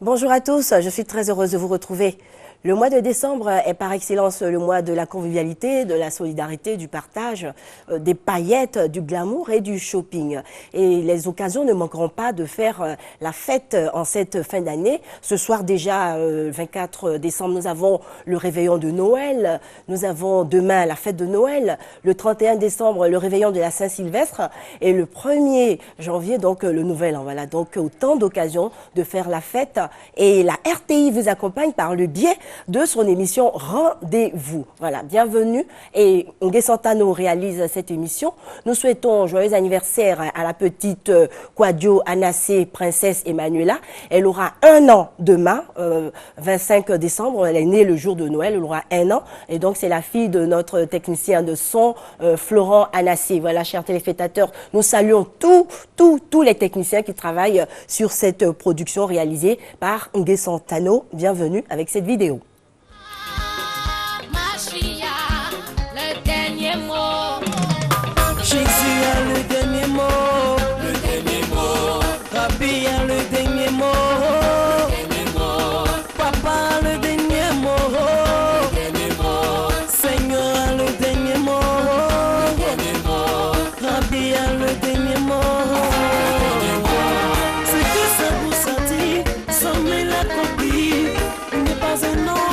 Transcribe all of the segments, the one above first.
Bonjour à tous, je suis très heureuse de vous retrouver. Le mois de décembre est par excellence le mois de la convivialité, de la solidarité, du partage, des paillettes, du glamour et du shopping. Et les occasions ne manqueront pas de faire la fête en cette fin d'année. Ce soir déjà, 24 décembre, nous avons le réveillon de Noël. Nous avons demain la fête de Noël. Le 31 décembre, le réveillon de la Saint-Sylvestre. Et le 1er janvier, donc le Nouvel An. Voilà, donc autant d'occasions de faire la fête. Et la RTI vous accompagne par le biais de son émission Rendez-vous. Voilà, bienvenue. Et Ngué Santano réalise cette émission. Nous souhaitons joyeux anniversaire à la petite Kwadio Anassé, princesse Emmanuela. Elle aura 1 an demain, 25 décembre. Elle est née le jour de Noël, elle aura 1 an. Et donc, c'est la fille de notre technicien de son, Florent Anassé. Voilà, chers téléspectateurs, nous saluons tous les techniciens qui travaillent sur cette production réalisée par Ngué Santano. Bienvenue avec cette vidéo. Jésus a le dernier mot, Rabbi a le dernier mot, Papa a le dernier mot, Seigneur a le dernier mot, Rabbi a le dernier mot. Ce que ça vous sentit, sommet la copie, n'est pas un nom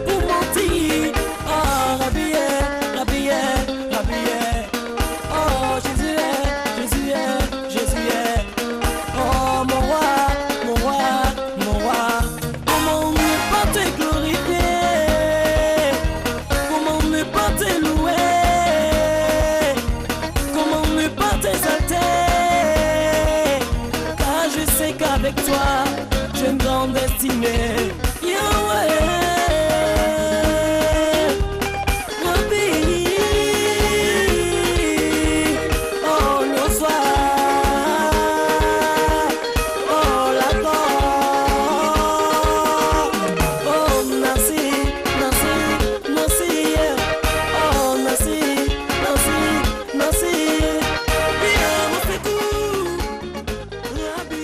pour mentir. Ah, Rabbi avec toi, j'ai une grande destinée. Yahweh, Rabbi, oh le soir, oh la gloire, oh Nassi, oh Nassi, bien on fait tout, Rabbi.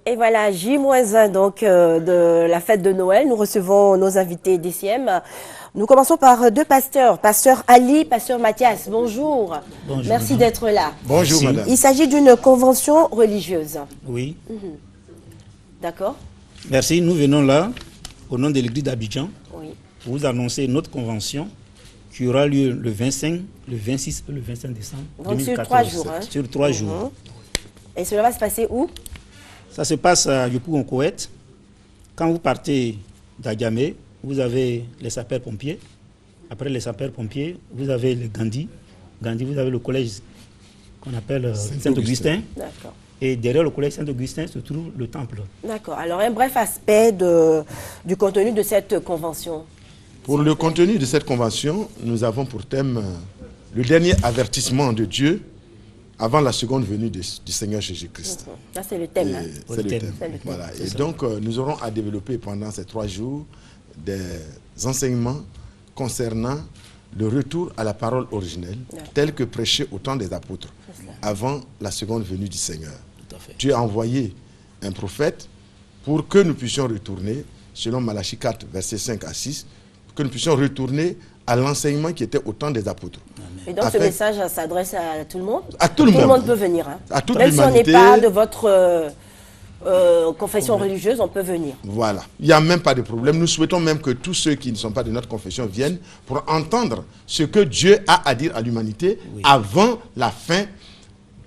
Et voilà, J-1 donc de la fête de Noël. Nous recevons nos invités d'ICM. Nous commençons par 2 pasteurs, pasteur Ali, pasteur Mathias. Bonjour. Bonjour. Merci d'être là. Bonjour madame. Il s'agit d'une convention religieuse. Oui. D'accord. Merci. Nous venons là, au nom de l'église d'Abidjan, Oui. pour vous annoncer notre convention qui aura lieu le 25, le 26 et le 25 décembre Donc 2014. sur 3 jours. Hein. Sur 3 jours. Et cela va se passer où? Ça se passe à Yopou en Koweït. Quand vous partez d'Agamé, vous avez les sapeurs-pompiers. Après les sapeurs-pompiers, vous avez le Gandhi. Gandhi, vous avez le collège qu'on appelle Saint-Augustin. D'accord. Et derrière le collège Saint-Augustin se trouve le temple. D'accord. Alors, un bref aspect du contenu de cette convention. Pour le contenu de cette convention, nous avons pour thème le dernier avertissement de Dieu avant la seconde venue du Seigneur Jésus-Christ. Ça, c'est le thème. Hein. C'est le thème. Voilà. Et donc, nous aurons à développer pendant ces 3 jours des enseignements concernant le retour à la parole originelle, tel que prêché au temps des apôtres, avant la seconde venue du Seigneur. Dieu a envoyé un prophète pour que nous puissions retourner, selon Malachie 4, versets 5 à 6, que nous puissions retourner à l'enseignement qui était au temps des apôtres. Et donc ce message s'adresse à tout le monde? À tout le monde. Tout le monde peut venir. Hein. À toute Même si on n'est l'humanité. pas de votre confession religieuse, on peut venir. Voilà. Il n'y a même pas de problème. Nous souhaitons même que tous ceux qui ne sont pas de notre confession viennent pour entendre ce que Dieu a à dire à l'humanité avant la fin.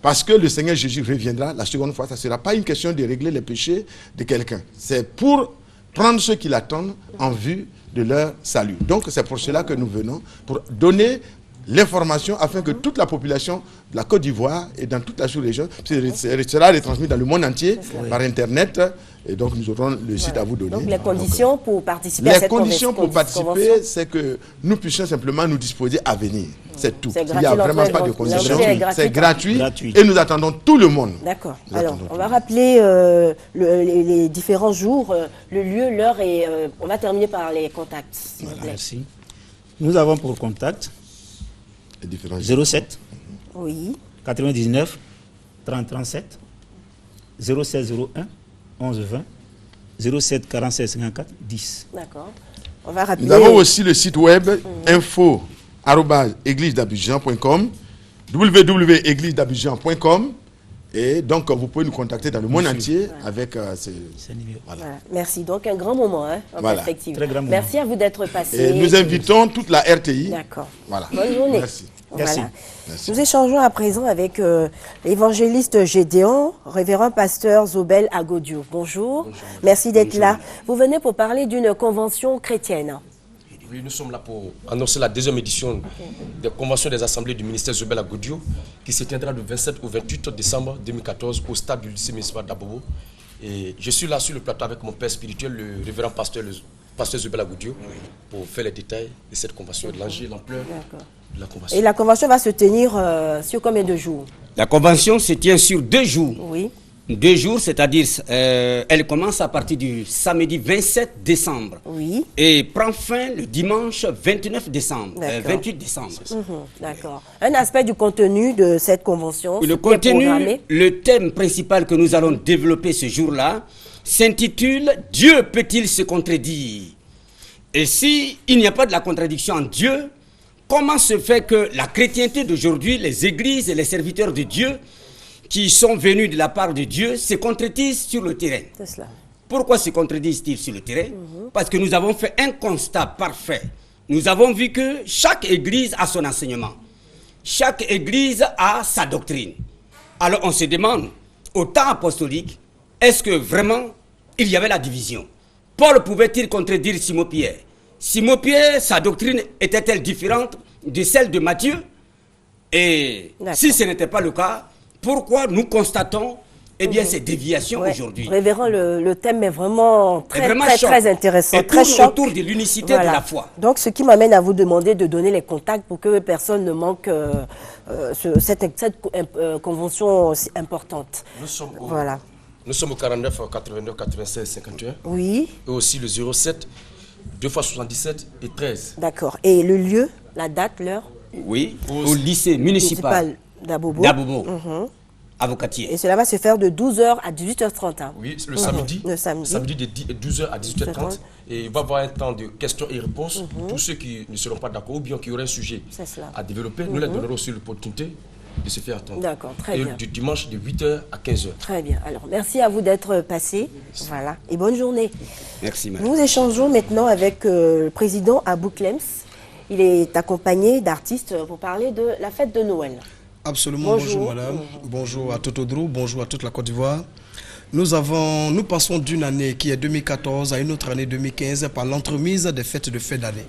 Parce que le Seigneur Jésus reviendra la seconde fois. Ça ne sera pas une question de régler les péchés de quelqu'un. C'est pour prendre ceux qui l'attendent en vue de leur salut. Donc c'est pour cela que nous venons, pour donner l'information afin que toute la population de la Côte d'Ivoire et dans toute la sous-région sera retransmise dans le monde entier par Internet. Et donc nous aurons le site à vous donner. Donc les conditions pour participer à cette convention. Les conditions pour participer, c'est que nous puissions simplement nous disposer à venir. C'est tout. Il n'y a vraiment pas de conditions. C'est gratuit. Et nous attendons tout le monde. D'accord. Alors, on va rappeler les différents jours, le lieu, l'heure et on va terminer par les contacts. Voilà, merci. Nous avons pour contact 07 Oui. 99 30 37 07 01 11 20 07 47 54 10. D'accord. On va rappeler. Nous avons aussi le site web info@églisedabidjan.com, www.églisedabidjan.com. Et donc, vous pouvez nous contacter dans le monde entier avec ces numéros. Voilà. Merci. Donc, un grand moment, hein, en Voilà. perspective. Très grand moment. Merci à vous d'être passé. Et nous invitons toute la RTI. D'accord. Voilà. Bonne journée. Merci. Voilà. Merci. Merci. Nous échangeons à présent avec l'évangéliste Gédéon, révérend pasteur Zobel Agodio. Bonjour. Merci d'être là. Vous venez pour parler d'une convention chrétienne. Oui, nous sommes là pour annoncer la deuxième édition des conventions des assemblées du ministère Zobel Agodio qui se tiendra du 27 au 28 décembre 2014 au stade du lycée municipal d'Abobo. Et je suis là sur le plateau avec mon père spirituel, le révérend pasteur Zobel Agodio, pour faire les détails de cette convention, de l'enjeu, l'ampleur de la convention. Et la convention va se tenir sur combien de jours? La convention se tient sur 2 jours. Oui. 2 jours, c'est-à-dire elle commence à partir du samedi 27 décembre Oui. et prend fin le dimanche 29 décembre, D'accord. 28 décembre. D'accord. Un aspect du contenu de cette convention, Le ce qui est contenu, programmé. le thème principal que nous allons développer ce jour-là s'intitule « Dieu peut-il se contredire ?» Et si il n'y a pas de la contradiction en Dieu, comment se fait que la chrétienté d'aujourd'hui, les églises et les serviteurs de Dieu qui sont venus de la part de Dieu se contredisent sur le terrain? C'est cela. Pourquoi se contredisent-ils sur le terrain? Parce que nous avons fait un constat parfait. Nous avons vu que chaque église a son enseignement. Chaque église a sa doctrine. Alors on se demande, au temps apostolique, est-ce que vraiment il y avait la division? Paul pouvait-il contredire Simon-Pierre? Simon-Pierre, sa doctrine était-elle différente de celle de Matthieu? Et D'accord. si ce n'était pas le cas, pourquoi nous constatons ces déviations Ouais. aujourd'hui? Révérend, le thème est vraiment très, vraiment très, choc. très intéressant, Et très tourne choc. autour de l'unicité de la foi. Donc, ce qui m'amène à vous demander de donner les contacts pour que personne ne manque cette convention aussi importante. Nous sommes au, Voilà. nous sommes au 49 89 96 51 Oui, et aussi le 07 2 x 77 et 13. d'accord. Et le lieu, la date, l'heure? Oui, au lycée municipal d'Abobo. d'Abobo, à Vocatier. Et cela va se faire de 12h à 18h30. Hein. Oui, le samedi. Le samedi. De 12h à 18h30. Et il va y avoir un temps de questions et réponses. Tous ceux qui ne seront pas d'accord ou bien qui auraient un sujet C'est cela. à développer, nous leur donnerons aussi l'opportunité de se faire attendre. D'accord, très et bien. du dimanche de 8h à 15h. Très bien. Alors, merci à vous d'être passé. Voilà. Et bonne journée. Merci, madame. Nous échangeons maintenant avec le président Abou Clems. Il est accompagné d'artistes pour parler de la fête de Noël. Absolument, bonjour madame, bonjour à Totodrou, bonjour à toute la Côte d'Ivoire. Nous passons d'une année qui est 2014 à une autre année 2015 par l'entremise des fêtes de fin d'année.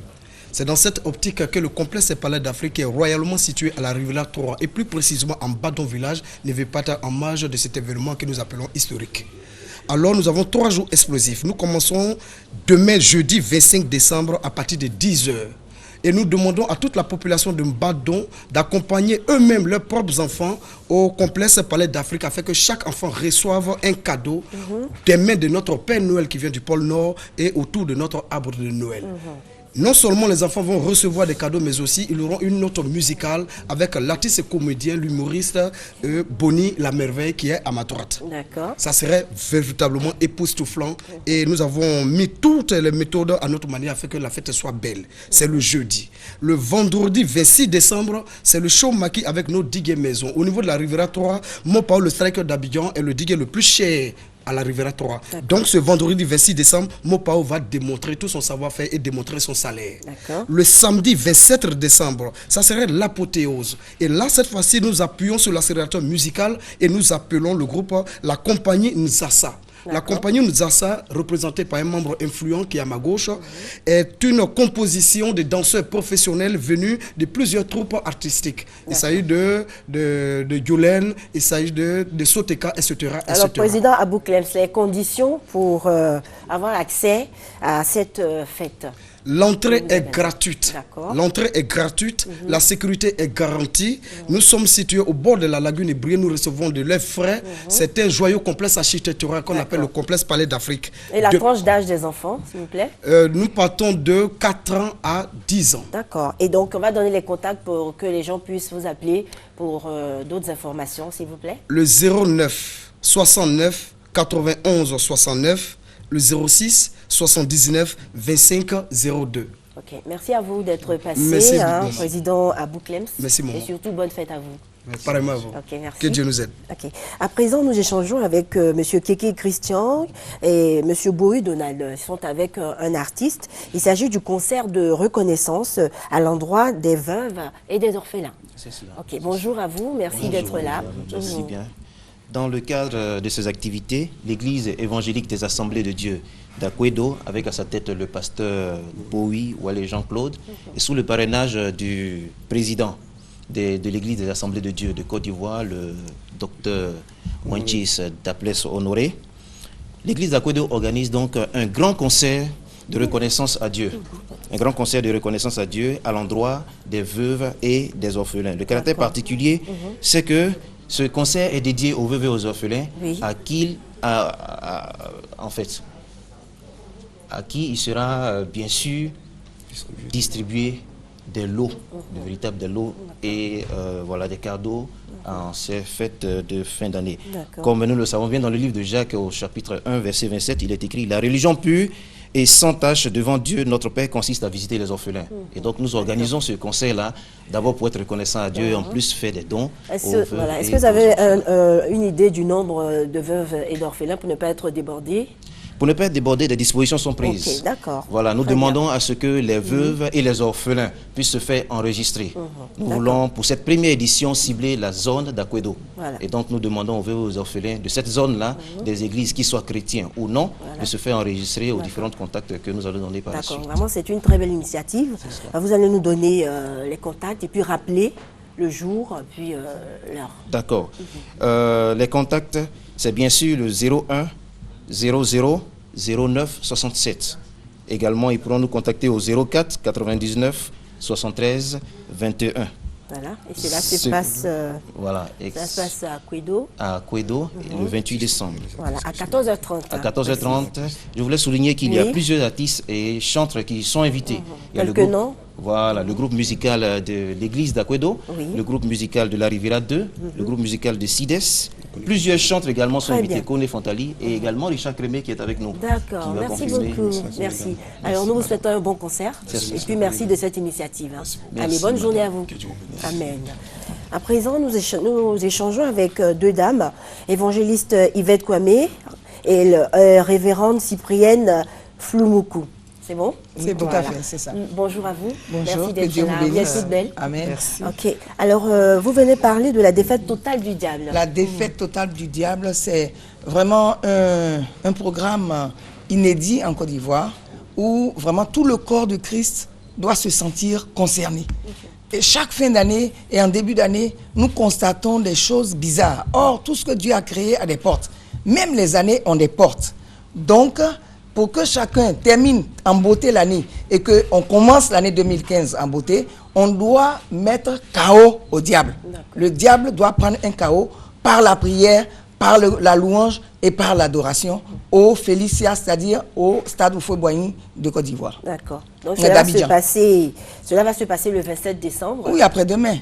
C'est dans cette optique que le complexe Palais d'Afrique est royalement situé à la Riviera 3 et plus précisément en Badon village ne veut pas en marge de cet événement que nous appelons historique. Alors nous avons 3 jours explosifs. Nous commençons demain jeudi 25 décembre à partir de 10h. Et nous demandons à toute la population de Mbadon d'accompagner eux-mêmes leurs propres enfants au complexe Palais d'Afrique afin que chaque enfant reçoive un cadeau des mains de notre Père Noël qui vient du pôle Nord et autour de notre arbre de Noël. Non seulement les enfants vont recevoir des cadeaux, mais aussi ils auront une note musicale avec l'artiste et comédien, l'humoriste Bonnie la Merveille qui est à ma droite. D'accord. Ça serait véritablement époustouflant et nous avons mis toutes les méthodes à notre manière afin que la fête soit belle. C'est le jeudi. Le vendredi 26 décembre, c'est le show maquis avec nos digues maison. Au niveau de la Riviera 3, Mopao, le striker d'Abidjan, est le diguet le plus cher à la Riviera 3. Donc ce vendredi 26 décembre, Mopao va démontrer tout son savoir-faire et démontrer son salaire. Le samedi 27 décembre, ça serait l'apothéose. Et là, cette fois-ci, nous appuyons sur l'accélérateur musical et nous appelons le groupe la compagnie Nzassa. La compagnie Nzassa, représentée par un membre influent qui est à ma gauche, est une composition de danseurs professionnels venus de plusieurs troupes artistiques. Il s'agit de Yolène, il s'agit de Soteka, etc. Alors, président Abou Clems, les conditions pour avoir accès à cette fête? L'entrée est gratuite. D'accord. L'entrée est gratuite, la sécurité est garantie. Nous sommes situés au bord de la lagune Ibrié, nous recevons de l'air frais. C'est un joyeux complexe architectural qu'on appelle le complexe Palais d'Afrique. Et la tranche d'âge des enfants, s'il vous plaît? Nous partons de 4 ans à 10 ans. D'accord. Et donc, on va donner les contacts pour que les gens puissent vous appeler pour d'autres informations, s'il vous plaît. Le 09 69 91 69, le 06 79 25 02. Ok, merci à vous d'être passé, Merci, président Abou Clems. Merci, maman. Et surtout, bonne fête à vous. Pareillement à vous. Ok, merci. Que Dieu nous aide. Ok. À présent, nous échangeons avec Monsieur Keke Christian et Monsieur Bohu Donald. Ils sont avec un artiste. Il s'agit du concert de reconnaissance à l'endroit des veuves et des orphelins. C'est cela. Ok, bonjour à vous, merci d'être là. Merci bien. Dans le cadre de ces activités, l'Église évangélique des Assemblées de Dieu d'Akwedo, avec à sa tête le pasteur Bohui Wale Jean-Claude, et sous le parrainage du président de l'Église des Assemblées de Dieu de Côte d'Ivoire, le docteur Wanchis Daples Honoré, l'Église d'Akwedo organise donc un grand concert de reconnaissance à Dieu. Un grand concert de reconnaissance à Dieu à l'endroit des veuves et des orphelins. Le caractère particulier, c'est que ce concert est dédié aux veuves et aux orphelins, à qui il sera bien sûr distribué des lots, de véritables des lots et voilà, des cadeaux en ces fêtes de fin d'année. Comme nous le savons bien dans le livre de Jacques au chapitre 1 verset 27, il est écrit: la religion pure et sans tâche devant Dieu notre Père consiste à visiter les orphelins. Et donc nous organisons ce concert-là d'abord pour être reconnaissant à Dieu et en plus faire des dons. Est-ce que vous avez une idée du nombre de veuves et d'orphelins pour ne pas être débordés? Pour ne pas être débordé, des dispositions sont prises. Ok, d'accord. Voilà, nous demandons à ce que les veuves et les orphelins puissent se faire enregistrer. Nous voulons, pour cette première édition, cibler la zone d'Akwedo. Voilà. Et donc, nous demandons aux veuves et aux orphelins de cette zone-là, des églises qui soient chrétiens ou non, de se faire enregistrer aux différents contacts que nous allons donner par la suite. D'accord, vraiment, c'est une très belle initiative. Vous allez nous donner les contacts et puis rappeler le jour, puis l'heure. D'accord. Les contacts, c'est bien sûr le 01 00 09 67. Également, ils pourront nous contacter au 04 99 73 21. Voilà, et cela se passe, voilà, ça se passe à Akwedo. À Akwedo, le 28 décembre. Voilà, à 14h30. À 14h30, je voulais souligner qu'il y a plusieurs artistes et chantres qui sont invités. Il y a quelques noms. Voilà, le groupe musical de l'église d'Akwedo, le groupe musical de la Riviera 2, le groupe musical de Sides. Plusieurs chantres également sont invités, Kone Fontali et également Richard Crémé qui est avec nous. D'accord, merci beaucoup. Merci. Alors nous vous souhaitons un bon concert et puis merci de cette initiative. Allez, bonne journée à vous. Amen. À présent, nous échangeons avec deux dames, évangéliste Yvette Kwame et révérende Cyprienne Floumoukou. C'est bon? C'est tout à fait, c'est ça. Bonjour à vous. Bonjour, merci d'être là. Vous êtes toute belle. Amen. Merci. Ok. Alors, vous venez parler de la défaite totale du diable. La défaite totale du diable, c'est vraiment un programme inédit en Côte d'Ivoire où vraiment tout le corps de Christ doit se sentir concerné. Et chaque fin d'année et en début d'année, nous constatons des choses bizarres. Or, tout ce que Dieu a créé a des portes. Même les années ont des portes. Donc, pour que chacun termine en beauté l'année et qu'on commence l'année 2015 en beauté, on doit mettre KO au diable. Le diable doit prendre un KO par la prière, par la louange et par l'adoration au Félicia, c'est-à-dire au stade Oufoué-Boigny de Côte d'Ivoire. D'accord. Donc cela va se passer le 27 décembre. Oui, après-demain.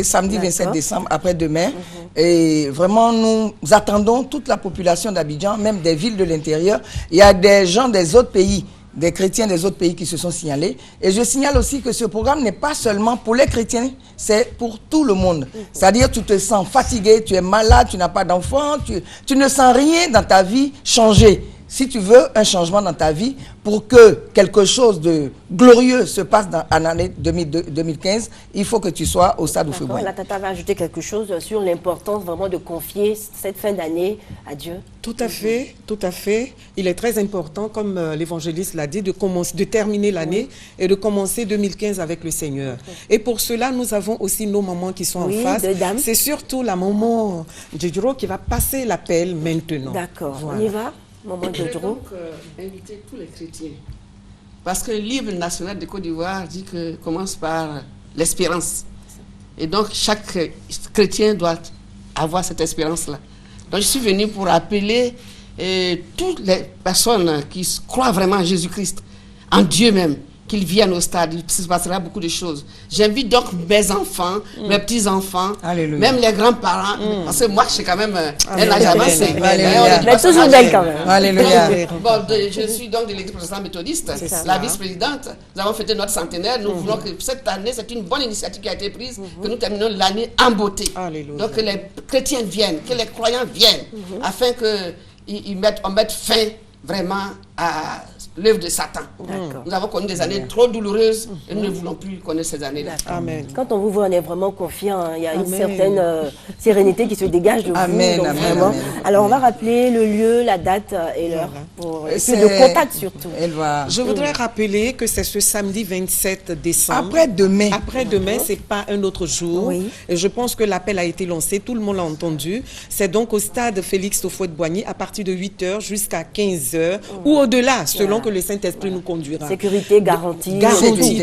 Samedi 27 décembre, après-demain. Et vraiment, nous attendons toute la population d'Abidjan, même des villes de l'intérieur. Il y a des gens des autres pays, des chrétiens des autres pays qui se sont signalés. Et je signale aussi que ce programme n'est pas seulement pour les chrétiens, c'est pour tout le monde. C'est-à-dire tu te sens fatigué, tu es malade, tu n'as pas d'enfant, tu ne sens rien dans ta vie changer. Si tu veux un changement dans ta vie pour que quelque chose de glorieux se passe en l'année 2015, il faut que tu sois au stade Oufoué-Boigny. La Tata va ajouter quelque chose sur l'importance vraiment de confier cette fin d'année à Dieu. Tout à fait, tout à fait. Il est très important, comme l'évangéliste l'a dit, de terminer l'année et de commencer 2015 avec le Seigneur. Et pour cela, nous avons aussi nos mamans qui sont en face. C'est surtout la maman Djedro qui va passer l'appel maintenant. D'accord, voilà. On y va. Maman je vais donc inviter tous les chrétiens Parce que l'hymne national de Côte d'Ivoire dit que commence par l'espérance. Et donc, chaque chrétien doit avoir cette espérance-là. Donc, je suis venu pour appeler toutes les personnes qui croient vraiment en Jésus-Christ, en Dieu même, qu'ils viennent au stade. Il se passera beaucoup de choses. J'invite donc mes enfants, mes petits-enfants, même les grands-parents, parce que moi, je suis quand même un âge avancé. Mais toujours belle quand même. Alléluia. Bon, je suis donc de l'église protestante méthodiste, la vice-présidente. Nous avons fêté notre centenaire. Nous voulons que cette année, c'est une bonne initiative qui a été prise, que nous terminons l'année en beauté. Donc, que les chrétiens viennent, que les croyants viennent, afin qu'on mette fin vraiment à l'œuvre de Satan. Nous avons connu des années trop douloureuses et nous ne voulons plus connaître ces années-là. Amen. Quand on vous voit, on est vraiment confiant. Hein. Il y a une certaine sérénité qui se dégage de vous. Donc, vraiment. Alors, on va rappeler le lieu, la date et l'heure. Et puis le contact surtout. Je voudrais rappeler que c'est ce samedi 27 décembre. Après-demain. Après-demain, c'est pas un autre jour. Oui. Et je pense que l'appel a été lancé. Tout le monde l'a entendu. C'est donc au stade Félix Houphouët-Boigny à partir de 8h jusqu'à 15h ou au-delà, selon que le Saint-Esprit nous conduira. Sécurité garantie.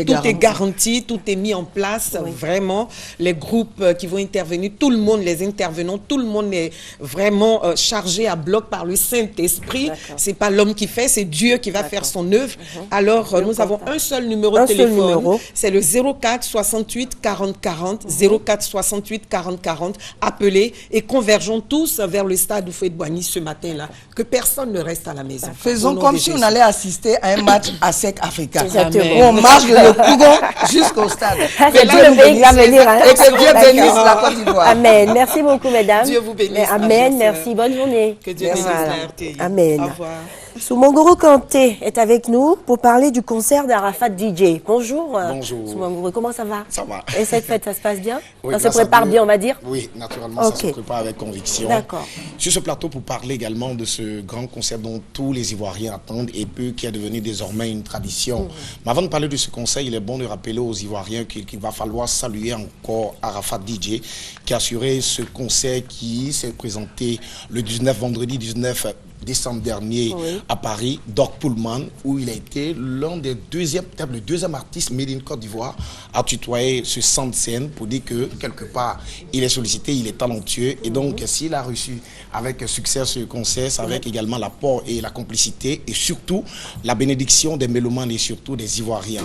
Tout est garanti, tout est mis en place. Vraiment, les groupes qui vont intervenir, tout le monde, les intervenants, tout le monde est vraiment chargé à bloc par le Saint-Esprit. C'est pas l'homme qui fait, c'est Dieu qui va faire son œuvre. Alors, nous avons un seul numéro de téléphone. C'est le 04 68 40 40. 04 68 40 40. Appelez et convergeons tous vers le stade Houphouët-Boigny ce matin-là. Que personne ne reste à la maison. Faisons comme si on allait assister à un match à sec africain. Exactement. Où on marche de le Cougon jusqu'au stade. C'est tout le pays qui va venir. Et que Dieu bénisse la Côte d'Ivoire. Amen. Merci beaucoup, mesdames. Dieu vous bénisse. Amen. Merci. Bonne journée. Que Dieu bénisse la RTI. Amen. Au revoir. Soumangoro Kanté est avec nous pour parler du concert d'Arafat DJ. Bonjour. Bonjour. Soumangoro, comment ça va? Ça va. Et cette fête, ça se passe bien? Oui, ça se prépare bien, on va dire? Oui, naturellement, ça se prépare avec conviction. D'accord. Sur ce plateau, pour parler également de ce grand concert dont tous les Ivoiriens attendent et peu, qui est devenu désormais une tradition. Mais avant de parler de ce concert, il est bon de rappeler aux Ivoiriens qu'il va falloir saluer encore Arafat DJ, qui a assuré ce concert qui s'est présenté le vendredi 19 décembre dernier à Paris, Doc Pullman, où il a été l'un des peut-être le deuxième artiste made in Côte d'Ivoire à tutoyer ce centre scène pour dire que quelque part il est sollicité, il est talentueux et donc s'il a reçu avec succès ce concert, c'est avec également l'apport et la complicité et surtout la bénédiction des mélomanes et surtout des Ivoiriens.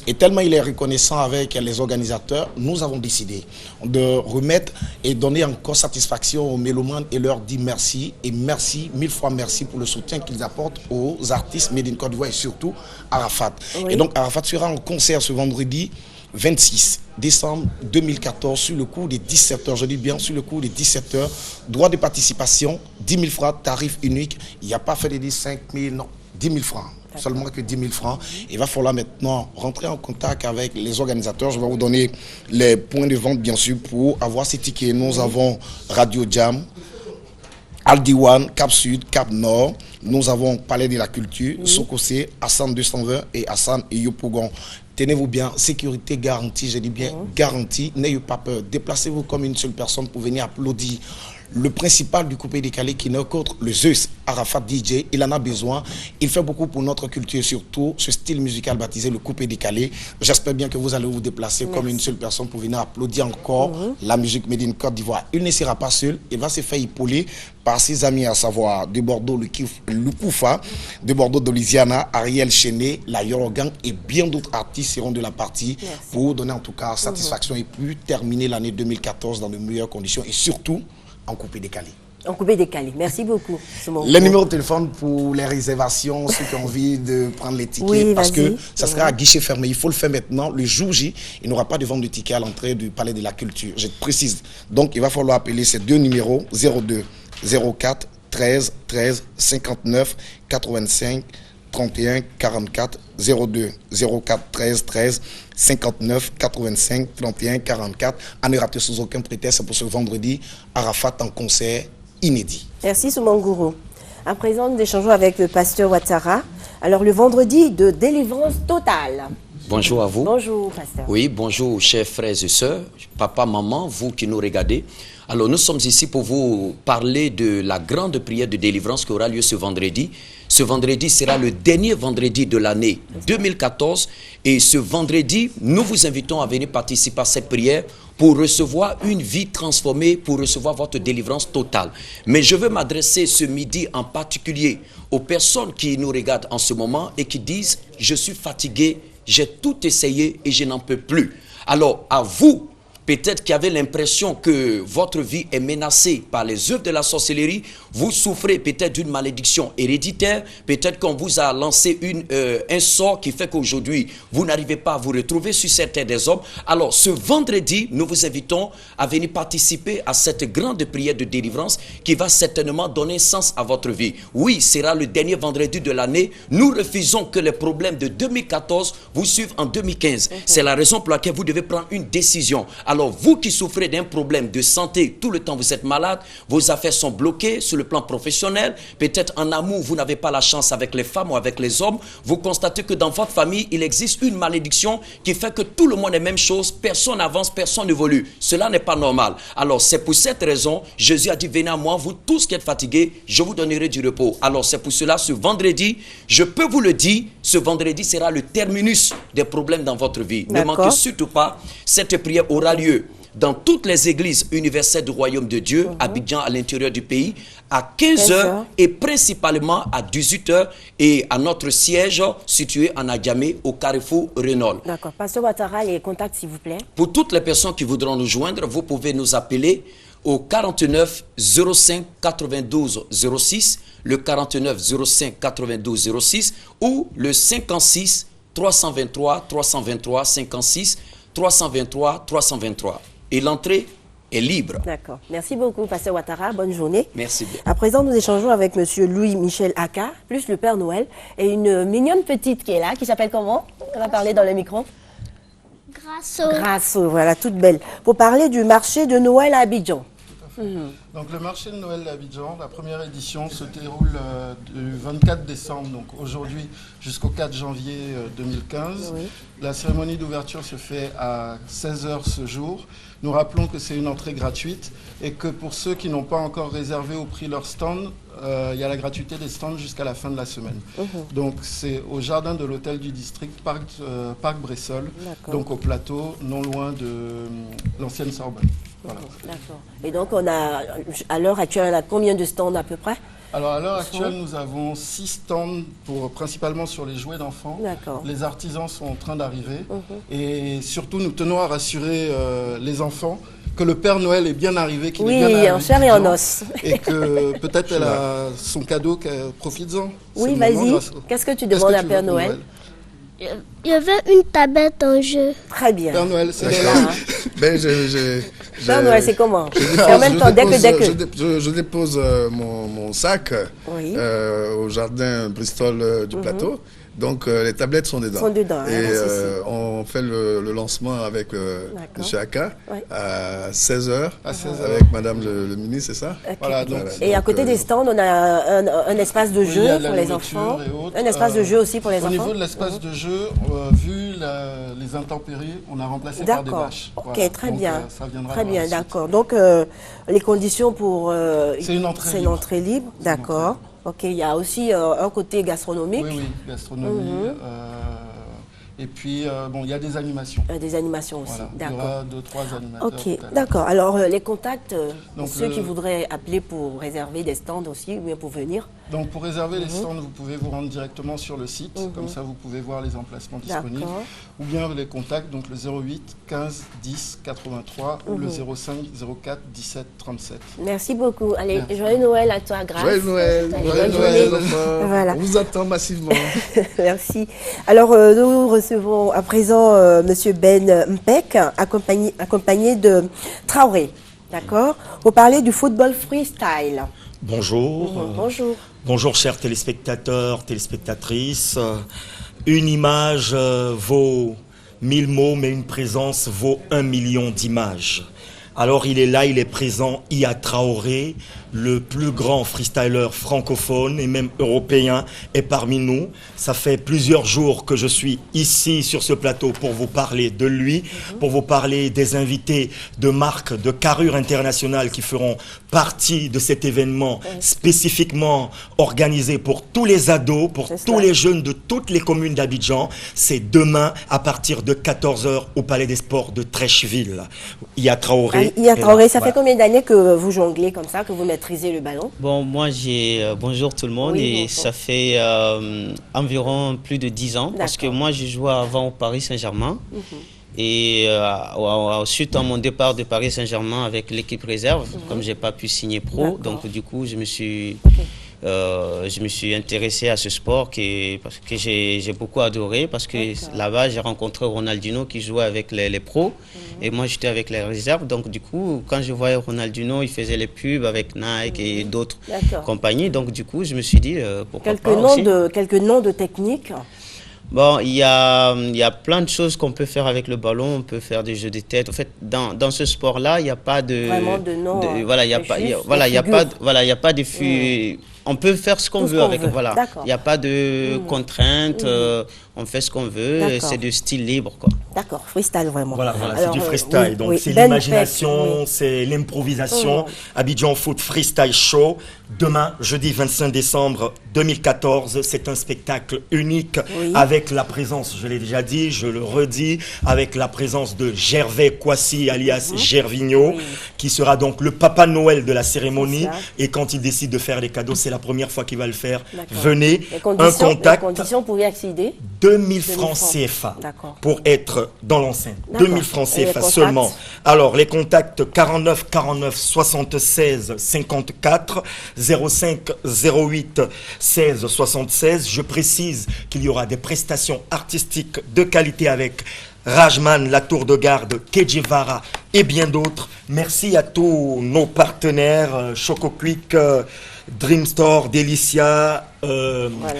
Et tellement il est reconnaissant avec les organisateurs, nous avons décidé de remettre et donner encore satisfaction aux mélomanes et leur dire merci et merci, 1000 fois merci pour le soutien qu'ils apportent aux artistes made in Côte d'Ivoire et surtout Arafat. Et donc Arafat sera en concert ce vendredi 26 décembre 2014 sur le cours des 17h, je dis bien sur le cours des 17h, droit de participation, 10 000 francs, tarif unique, il n'y a pas fait de 5 000, non, 10 000 francs. Seulement que 10 000 francs. Il va falloir maintenant rentrer en contact avec les organisateurs. Je vais vous donner les points de vente, bien sûr, pour avoir ces tickets. Nous avons Radio Jam, Aldiwan, Cap Sud, Cap Nord. Nous avons Palais de la Culture, Sokosé, Hassan 220 et Hassan et Yopougon. Tenez-vous bien, sécurité garantie, je dis bien garantie. N'ayez pas peur. Déplacez-vous comme une seule personne pour venir applaudir le principal du coupé décalé qui n'est qu'autre, le Zeus, Arafat DJ. Il en a besoin. Il fait beaucoup pour notre culture, surtout ce style musical baptisé le coupé décalé. J'espère bien que vous allez vous déplacer comme une seule personne pour venir applaudir encore la musique made in Côte d'Ivoire. Il ne sera pas seul. Il va se faire épauler par ses amis, à savoir de Bordeaux, le Koufa, de Bordeaux, de Louisiana, Ariel Chenet, la Yorogan et bien d'autres artistes seront de la partie pour donner en tout cas satisfaction et puis terminer l'année 2014 dans de meilleures conditions et surtout en coupé décalé. En coupé décalé. Merci beaucoup. Les numéros de téléphone pour les réservations, ceux qui ont envie de prendre les tickets, parce que ça sera à guichet fermé. Il faut le faire maintenant. Le jour J, il n'y aura pas de vente de tickets à l'entrée du Palais de la Culture. Je précise. Donc, il va falloir appeler ces deux numéros, 02 04 13 13 59 85 31 44 02 04 13 13 59 85 31 44. À ne rater sous aucun prétexte pour ce vendredi, Arafat en concert inédit. Merci Soumangoro. À présent, nous échangeons avec le pasteur Ouattara. Alors, le vendredi de délivrance totale. Bonjour à vous. Bonjour, pasteur. Oui, bonjour, chers frères et sœurs, papa, maman, vous qui nous regardez. Alors, nous sommes ici pour vous parler de la grande prière de délivrance qui aura lieu ce vendredi Ce vendredi sera le dernier vendredi de l'année 2014. Et ce vendredi, nous vous invitons à venir participer à cette prière pour recevoir une vie transformée, pour recevoir votre délivrance totale. Mais je veux m'adresser ce midi en particulier aux personnes qui nous regardent en ce moment et qui disent « Je suis fatigué, j'ai tout essayé et je n'en peux plus ». Alors, à vous, peut-être qui avez l'impression que votre vie est menacée par les œuvres de la sorcellerie, vous souffrez peut-être d'une malédiction héréditaire, peut-être qu'on vous a lancé un sort qui fait qu'aujourd'hui, vous n'arrivez pas à vous retrouver sur cette terre des hommes. Alors, ce vendredi, nous vous invitons à venir participer à cette grande prière de délivrance qui va certainement donner sens à votre vie. Oui, ce sera le dernier vendredi de l'année. Nous refusons que les problèmes de 2014 vous suivent en 2015. C'est la raison pour laquelle vous devez prendre une décision. Alors, vous qui souffrez d'un problème de santé, tout le temps vous êtes malade, vos affaires sont bloquées sur le plan professionnel, peut-être en amour, vous n'avez pas la chance avec les femmes ou avec les hommes, vous constatez que dans votre famille, il existe une malédiction qui fait que tout le monde est la même chose, personne n'avance, personne n'évolue. Cela n'est pas normal. Alors, c'est pour cette raison, Jésus a dit, venez à moi, vous tous qui êtes fatigués, je vous donnerai du repos. Alors, c'est pour cela, ce vendredi, je peux vous le dire, ce vendredi sera le terminus des problèmes dans votre vie. Ne manquez surtout pas, cette prière aura lieu dans toutes les églises universelles du royaume de Dieu, Abidjan à l'intérieur du pays, à 15h et principalement à 18h et à notre siège situé en Adjamé au carrefour Renault. D'accord. Pasteur Ouattara, les contacts s'il vous plaît. Pour toutes les personnes qui voudront nous joindre, vous pouvez nous appeler au 49 05 92 06, le 49 05 92 06 ou le 56 323 323 56 323 323. Et l'entrée est libre. D'accord. Merci beaucoup, Pasteur Ouattara. Bonne journée. Merci bien. À présent, nous échangeons avec Monsieur Louis-Michel Aka, plus le Père Noël, et une mignonne petite qui est là, qui s'appelle comment? On va parler dans le micro. Grasso. Grasso, voilà, toute belle. Pour parler du marché de Noël à Abidjan. Donc le marché de Noël d'Abidjan, la première édition se déroule du 24 décembre, donc aujourd'hui jusqu'au 4 janvier 2015. Oui. La cérémonie d'ouverture se fait à 16h ce jour. Nous rappelons que c'est une entrée gratuite et que pour ceux qui n'ont pas encore réservé ou pris leur stand, il y a la gratuité des stands jusqu'à la fin de la semaine. Donc c'est au jardin de l'hôtel du district, Parc Bressol, donc au plateau, non loin de l'ancienne Sorbonne. Voilà. D'accord. Et donc, on a, à l'heure actuelle, on a combien de stands à peu près? Alors, à l'heure actuelle, nous avons 6 stands, principalement sur les jouets d'enfants. Les artisans sont en train d'arriver. Et surtout, nous tenons à rassurer les enfants que le Père Noël est bien arrivé, qu'il est bien arrivé. Oui, en chair et en os. Et que peut-être elle a son cadeau, profites-en. Oui, vas-y. Qu'est-ce que tu demandes à Père Noël? Il y avait une tablette en jeu. Très bien. Père Noël, c'est là. Père Noël, c'est comment? Je dépose mon sac au jardin Bristol du plateau. Donc les tablettes sont dedans. Et on fait le lancement avec M. Aka à 16h avec Madame le ministre, c'est ça? Voilà, donc, et à côté des stands, on a un espace de jeu pour les enfants. Un espace de jeu aussi pour les enfants. Au niveau de l'espace de jeu, vu les intempéries, on a remplacé par des bâches. Ok, voilà. très donc, bien. Ça viendra très bien, d'accord. Donc les conditions pour... c'est une entrée libre. D'accord. Ok, il y a aussi un côté gastronomique. Oui, gastronomie. Et puis, il y a des animations. Des animations aussi, voilà. d'accord. Il y aura 2-3 animateurs. Ok, d'accord. Alors, les contacts, pour ceux qui voudraient appeler pour réserver des stands aussi, ou bien pour venir. Donc, pour réserver les stands, vous pouvez vous rendre directement sur le site. Comme ça, vous pouvez voir les emplacements disponibles. Ou bien les contacts, donc le 08 15 10 83 ou le 05 04 17 37. Merci beaucoup. Allez, joyeux Noël à toi, Grace. Joyeux Noël. Joyeux Noël. Voilà. On vous attend massivement. Merci. Alors, nous recevons à présent Monsieur Ben Mpek, accompagné de Traoré. D'accord? Pour parler du football freestyle. Bonjour. Bonjour. Bonjour, chers téléspectateurs, téléspectatrices. Une image vaut 1000 mots, mais une présence vaut 1 million d'images. Alors il est là, il est présent, Iya Traoré, le plus grand freestyler francophone et même européen est parmi nous. Ça fait plusieurs jours que je suis ici sur ce plateau pour vous parler de lui, pour vous parler des invités de marques de carrure internationale qui feront partie de cet événement spécifiquement organisé pour tous les ados, pour tous les jeunes de toutes les communes d'Abidjan. C'est demain à partir de 14h au Palais des Sports de Trècheville. Iya Traoré. Iya Traoré, ça fait combien d'années que vous jonglez comme ça, que vous maîtrisez le ballon? Bon, moi bonjour tout le monde, et ça fait environ plus de 10 ans, parce que moi je jouais avant au Paris Saint-Germain. Et suite à mon départ de Paris Saint-Germain avec l'équipe réserve, comme j'ai pas pu signer pro, donc du coup je me suis intéressé à ce sport parce que j'ai beaucoup adoré, parce que là-bas j'ai rencontré Ronaldinho qui jouait avec les pros et moi j'étais avec les réserves. Donc du coup quand je voyais Ronaldinho, il faisait les pubs avec Nike et d'autres compagnies, donc du coup je me suis dit pourquoi pas aussi. Quelques noms de techniques. Bon, il y a plein de choses qu'on peut faire avec le ballon. On peut faire des jeux de tête. En fait, dans ce sport-là, il n'y a pas de... Vraiment de nom. Voilà, il n'y a pas de... On peut faire ce qu'on veut avec. Voilà. Il n'y a pas de contraintes. On fait ce qu'on veut. C'est de style libre, quoi. D'accord, freestyle vraiment. Voilà, c'est du freestyle. Donc c'est l'imagination, c'est l'improvisation. Abidjan Foot Freestyle Show. Demain, jeudi 25 décembre 2014, c'est un spectacle unique avec la présence, je l'ai déjà dit, je le redis, avec la présence de Gervais Kwasi alias Gervinho, qui sera donc le Papa Noël de la cérémonie. Et quand il décide de faire les cadeaux, c'est la première fois qu'il va le faire. Venez, un contact. Les conditions pour y accéder? 2000 francs CFA pour être dans l'enceinte. 2000 francs CFA seulement. Alors, les contacts 49 49 76 54 05 08 16 76. Je précise qu'il y aura des prestations artistiques de qualité avec Rajman, la Tour de Garde, Kejevara et bien d'autres. Merci à tous nos partenaires, Choco Quick, Dream Store, Delicia,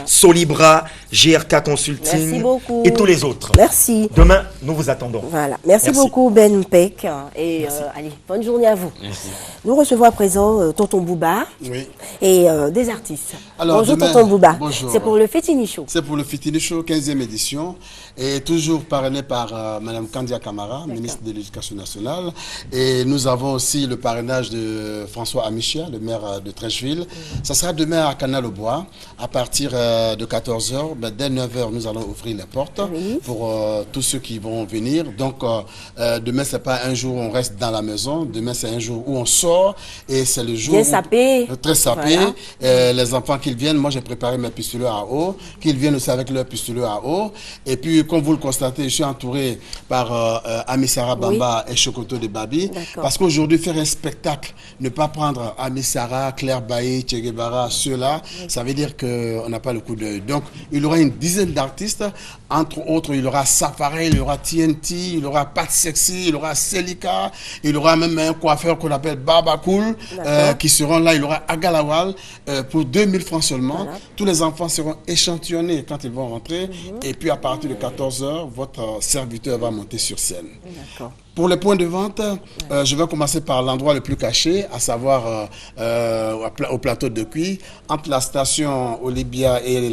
Solibra, GRK Consulting et tous les autres. Merci. Demain, nous vous attendons. Voilà. Merci beaucoup Ben Mpek. Et allez, bonne journée à vous. Merci. Nous recevons à présent Tonton Bouba et des artistes. Alors, bonjour demain, Tonton Bouba. Bonjour. C'est pour le Fetini Show. C'est pour le Fetini Show, 15e édition. Et toujours parrainé par Mme Kandia Camara, ministre de l'Éducation nationale. Et nous avons aussi le parrainage de François Amichia, le maire de Trècheville. Ça sera demain à Canal-au-Bois. À partir de 14h, dès 9h, nous allons ouvrir les portes pour tous ceux qui vont venir. Donc, demain, ce n'est pas un jour où on reste dans la maison. Demain, c'est un jour où on sort. Et c'est le jour bien sapé. Très sapé. Voilà. Les enfants qu'ils viennent, moi, j'ai préparé mes pistolets à eau. Qu'ils viennent aussi avec leurs pistolets à eau. Et puis, comme vous le constatez, je suis entouré par Amissara Bamba et Chocoto de Babi. Parce qu'aujourd'hui, faire un spectacle, ne pas prendre Amissara, Claire Bailly, Che Guevara, ceux-là, ça veut dire qu'on n'a pas le coup d'œil. Donc, il y aura une dizaine d'artistes. Entre autres, il y aura Safari, il y aura TNT, il y aura Pat Sexy, il y aura Selika, il y aura même un coiffeur qu'on appelle Baba Cool, qui seront là. Il y aura Agalawal pour 2000 francs seulement. Tous les enfants seront échantillonnés quand ils vont rentrer. Et puis, à partir de 14h, votre serviteur va monter sur scène. Pour les points de vente, je vais commencer par l'endroit le plus caché, à savoir au plateau de Cuy, entre la station Olibia et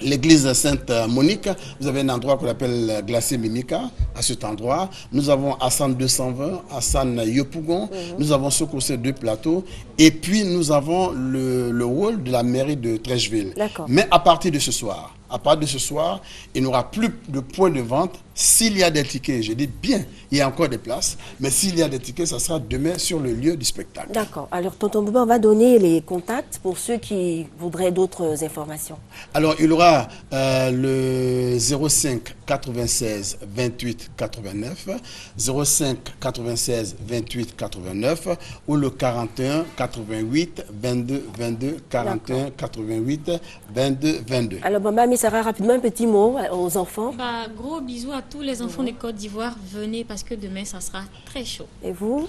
l'église Sainte-Monique. Vous avez un endroit qu'on appelle Glacé Mimika. À cet endroit, nous avons Hassan 220, Hassan Yopougon, nous avons Sokosé 2 plateaux, et puis nous avons le hall de la mairie de Trècheville. Mais à partir de ce soir, il n'y aura plus de points de vente. S'il y a des tickets, je dis bien, il y a encore des places, mais s'il y a des tickets, ça sera demain sur le lieu du spectacle. D'accord. Alors, Tonton Bouba, on va donner les contacts pour ceux qui voudraient d'autres informations. Alors, il y aura le 05 96 28 89, 05 96 28 89 ou le 41 88 22 22, 41 88 22 22. Alors, Bamba Missara, rapidement un petit mot aux enfants. Gros bisous à tous les enfants de Côte d'Ivoire. Venez parce que demain, ça sera très chaud. Et vous?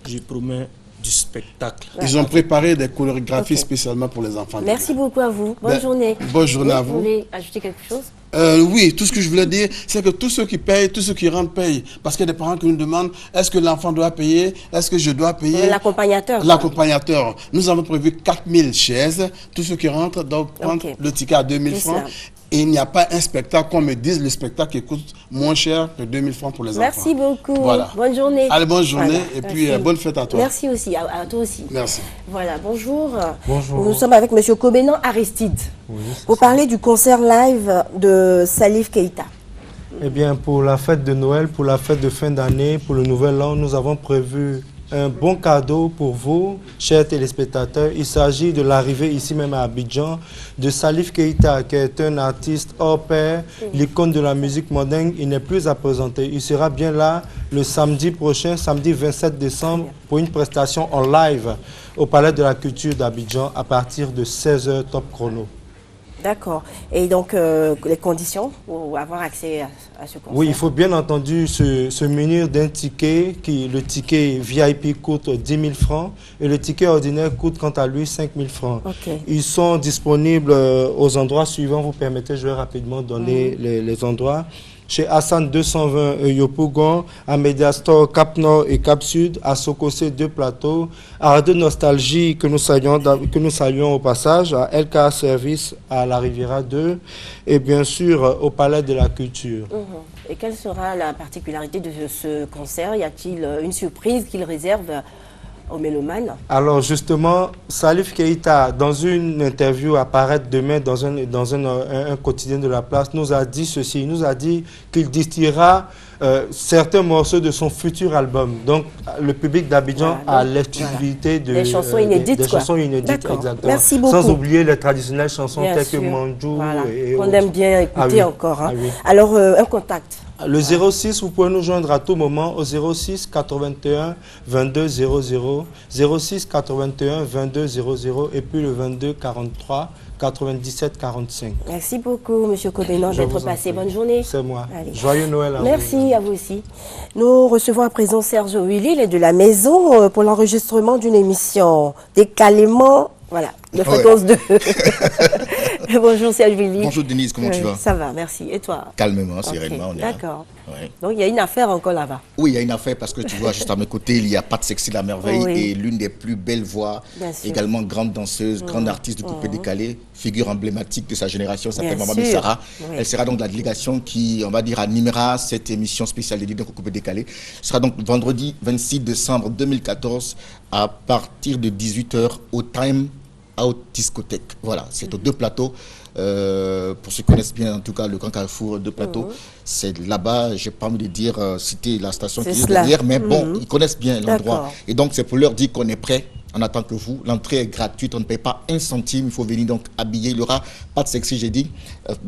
Je promets du spectacle. Ils ont préparé des chorégraphies spécialement pour les enfants. Merci beaucoup à vous. Bonne journée. Bonne journée à vous. Vous voulez ajouter quelque chose? Oui, tout ce que je voulais dire, c'est que tous ceux qui payent, tous ceux qui rentrent payent. Parce qu'il y a des parents qui nous demandent, est-ce que l'enfant doit payer? Est-ce que je dois payer? L'accompagnateur. L'accompagnateur. Nous avons prévu 4000 chaises. Tous ceux qui rentrent doivent prendre le ticket à 2000 francs. Et il n'y a pas un spectacle, qu'on me dise, le spectacle qui coûte moins cher que 2000 francs pour les enfants. Merci beaucoup. Voilà. Bonne journée. Allez, bonne journée et puis bonne fête à toi. Merci aussi, à toi aussi. Merci. Voilà, bonjour. Bonjour. Nous sommes avec M. Kobenan Aristide pour parler du concert live de Salif Keita. Eh bien, pour la fête de Noël, pour la fête de fin d'année, pour le nouvel an, nous avons prévu un bon cadeau pour vous, chers téléspectateurs. Il s'agit de l'arrivée ici même à Abidjan de Salif Keita, qui est un artiste hors pair, l'icône de la musique moderne. Il n'est plus à présenter. Il sera bien là le samedi prochain, samedi 27 décembre, pour une prestation en live au Palais de la Culture d'Abidjan à partir de 16h top chrono. D'accord. Et donc, les conditions pour avoir accès à ce concert? Oui, il faut bien entendu se munir d'un ticket. Le ticket VIP coûte 10 000 francs et le ticket ordinaire coûte quant à lui 5 000 francs. Okay. Ils sont disponibles aux endroits suivants. Vous permettez, je vais rapidement donner les endroits. Chez Hassan 220 Yopougon, à Mediastore Cap Nord et Cap Sud, à Sokosé 2 plateaux, à Radio Nostalgie que nous saluons au passage, à LK Service à la Riviera 2 et bien sûr au Palais de la Culture. Et quelle sera la particularité de ce concert? Y a-t-il une surprise qu'il réserve aux mélomanes? Alors justement, Salif Keita, dans une interview à paraître demain dans un quotidien de la place, nous a dit ceci. Il nous a dit qu'il distillera certains morceaux de son futur album. Donc le public d'Abidjan a l'exclusivité de des chansons inédites. Des chansons inédites, exactement. Merci beaucoup. Sans oublier les traditionnelles chansons telles que Manjou. On aime bien écouter encore. Hein. Alors un contact. Le 06, vous pouvez nous joindre à tout moment au 06 81 22 00, 06 81 22 00 et puis le 22 43 97 45. Merci beaucoup, M. Kobenan, d'être passé. Bonne journée. C'est moi. Allez. Joyeux Noël à vous. Merci à vous aussi. Nous recevons à présent Serge Willy, il est de la maison pour l'enregistrement d'une émission décalément. Voilà, de fréquence 2. Bonjour Serge Willy. Bonjour Denise, comment tu vas? Ça va, merci. Et toi? Calmement, sereinement. D'accord. Donc il y a une affaire encore là-bas. Oui, il y a une affaire parce que tu vois, juste à mes côtés, il y a Pat Sexy la merveille et l'une des plus belles voix, également grande danseuse, grande artiste de coupé décalé, figure emblématique de sa génération, s'appelle Maman Sarah. Elle sera donc de la délégation qui, on va dire, animera cette émission spéciale dédiée au coupé décalé. Ce sera donc vendredi 26 décembre 2014 à partir de 18h au Time Out Discothèque. Voilà, c'est aux 2 plateaux. Pour ceux qui connaissent bien, en tout cas, le Grand Carrefour 2 plateaux, c'est là-bas. Je n'ai pas envie de dire citer la station qui est derrière, mais bon, ils connaissent bien l'endroit. Et donc, c'est pour leur dire qu'on est prêt. En attendant que vous, l'entrée est gratuite, on ne paye pas 1 centime, il faut venir donc habiller. Il y aura pas de sexy, j'ai dit,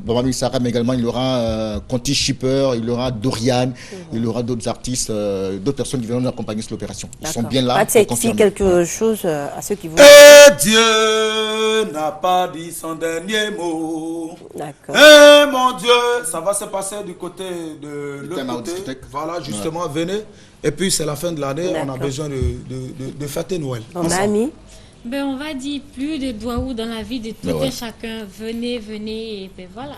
Maman Sarah, mais également il y aura Conti Shipper, il y aura Dorian, il y aura d'autres artistes, d'autres personnes qui viendront nous accompagner sur l'opération. Ils sont bien là. Pas de sexy, quelque chose à ceux qui vous. Et Dieu n'a pas dit son dernier mot. D'accord. Et mon Dieu, ça va se passer du côté de l'autre côté. Voilà, justement, venez. Et puis c'est la fin de l'année, on a besoin de fêter Noël. Bon, mamie. Ben, on va dire plus de doigts dans la vie de tout un chacun. Venez, venez, et puis voilà.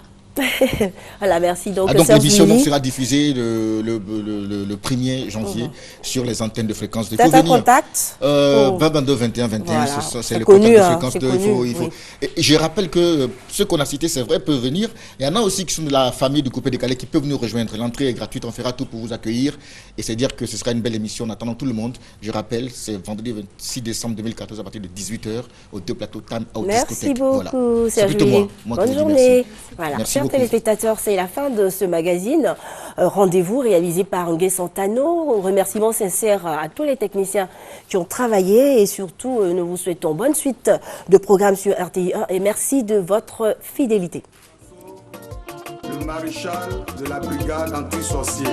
Voilà, merci. Donc, l'émission sera diffusée le 1er janvier sur les antennes de fréquence 2. Il faut venir. Contact 22, 21, 21, voilà. C'est le contact de fréquence 2. Il faut. Et je rappelle que ceux qu'on a cités, c'est vrai, peuvent venir. Il y en a aussi qui sont de la famille du coupé décalé qui peuvent nous rejoindre. L'entrée est gratuite, on fera tout pour vous accueillir. Et c'est dire que ce sera une belle émission en attendant tout le monde. Je rappelle, c'est vendredi 26 décembre 2014 à partir de 18h aux 2 plateaux Time Out Discothèque. Merci beaucoup, Serge Willy. Bonne journée. Voilà. Chers téléspectateurs, c'est la fin de ce magazine. Rendez-vous réalisé par Ngué Santano. Remerciements sincères à tous les techniciens qui ont travaillé et surtout, nous vous souhaitons bonne suite de programmes sur RTI1 et merci de votre fidélité. Le maréchal de la brigade anti-sorcier.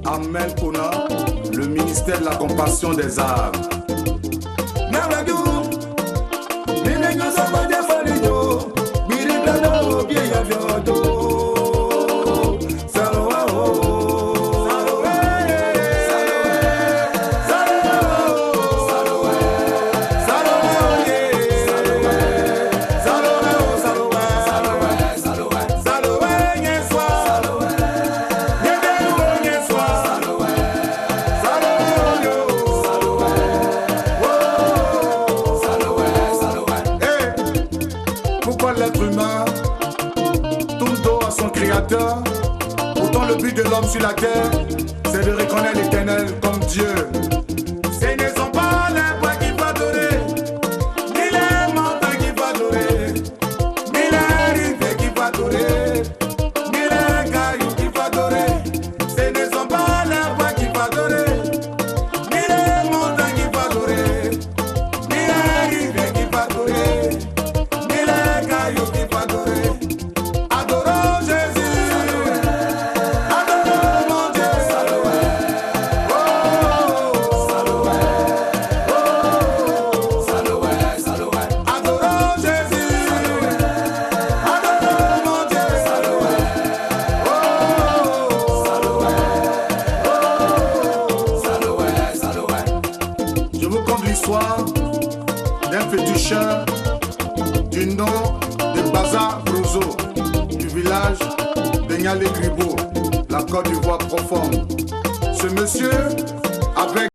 Amel Kona, le ministère de la compassion des arts. Créateur. Pourtant le but de l'homme sur la terre, c'est de reconnaître l'Éternel comme Dieu. Ce ne sont pas les bois qu'il faut adorer, ni les montagnes qu'il faut adorer, ni les rivières qu'il faut adorer, ni les cailloux qu'il faut adorer. Ce ne sont pas les bois qu'il faut adorer, ni les montagnes qu'il faut adorer, ni les rivières qu'il faut adorer, ni les cailloux qu'il faut adorer. Adorons Jésus. D'un féticheur du nom de Baza Brozo, du village de Nialé Gribo, la Côte d'Ivoire profonde. Ce monsieur, avec